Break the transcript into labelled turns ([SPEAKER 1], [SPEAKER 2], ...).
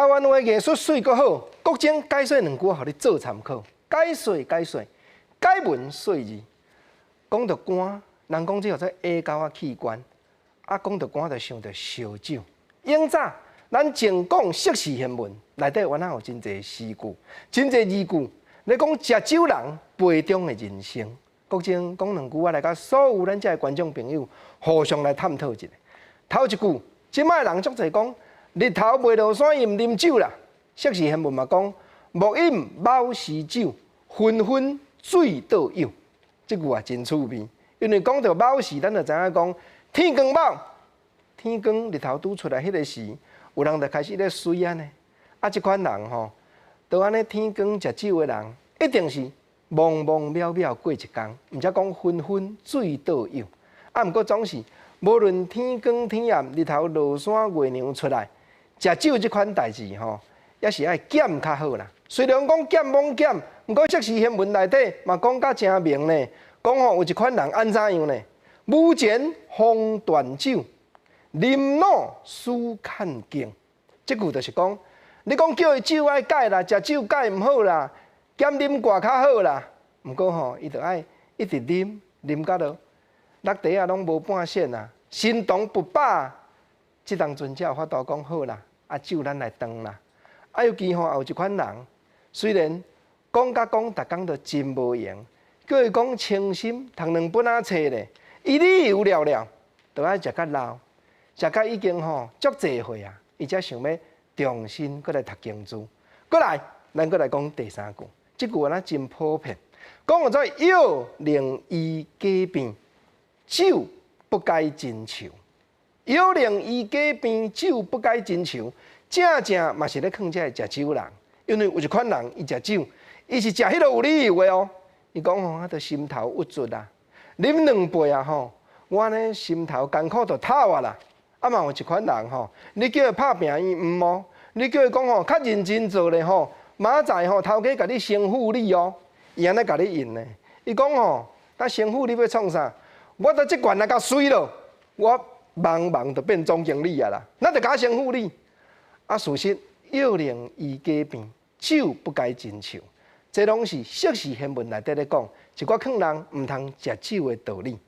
[SPEAKER 1] 台湾话艺术水阁好，国政解说两句，互你做参考。解说，解文说字。讲到肝，人讲这叫做下沟仔器官，讲到肝就想到烧酒。永早咱前讲《释氏贤文》内底原来有真侪诗句，真侪字句，咧讲食酒人杯中的人生。国政讲两句，来甲所有咱遮的观众朋友互相来探讨一下。头一句，即摆人足侪讲。日头袂落山，伊毋啉酒啦。释氏贤文嘛讲，莫饮卯时酒，纷纷醉倒有。即句也真趣味，因为讲到卯时，咱就知影讲天光卯，天光日头拄出来迄个时，有人就开始咧睡啊呢。即款人吼，都安尼天光食酒的人，一定是忙忙渺渺过一工，毋则讲纷纷醉倒有。毋过总是无论天光天暗，日头落山，月亮出来。食酒即款代志吼，也是爱减较好啦。虽然讲减罔减，毋过释氏贤文内底嘛讲甲真明呢。讲吼有一款人安怎样呢？舞前风断酒，临老思看经。即句就是讲，你讲叫伊酒爱改啦，食酒改毋好啦，减啉寡较好啦。毋过吼，伊着爱一直啉到落落地啊，拢无半线啊，心动不饱。即当阵才有法度讲好啦。酒咱来断啦！尤其吼有一款人，虽然讲甲讲，逐工都真无用，叫伊讲清心，读2本册咧，伊理由了了，都爱食甲老，食甲已经吼足济岁啊，伊才想要重新搁来读经书。过来，咱搁来讲第三句，即句安真普遍，讲叫做药令医家病，酒不该珍愁。药令医家病，酒不该珍愁。正嘛是咧劝这食酒人，因为有一款人伊食酒，伊是食迄个有理由的哦。伊讲吼，我着心头郁卒啦，啉2杯啊吼，我呢心头艰苦着透啊啦。嘛有一款人吼，你叫伊拍拼伊毋哦，你叫伊讲吼较认真做咧吼，明仔载吼头家甲你升富你哦，伊安尼甲你应呢。伊讲吼，升富你要创啥？我得即罐来甲衰咯，我忙就变总经理啊啦，那着甲升富你。事实药令医家病，酒不该珍愁。这拢是释氏贤文内底咧讲，一寡劝人毋通食酒的道理。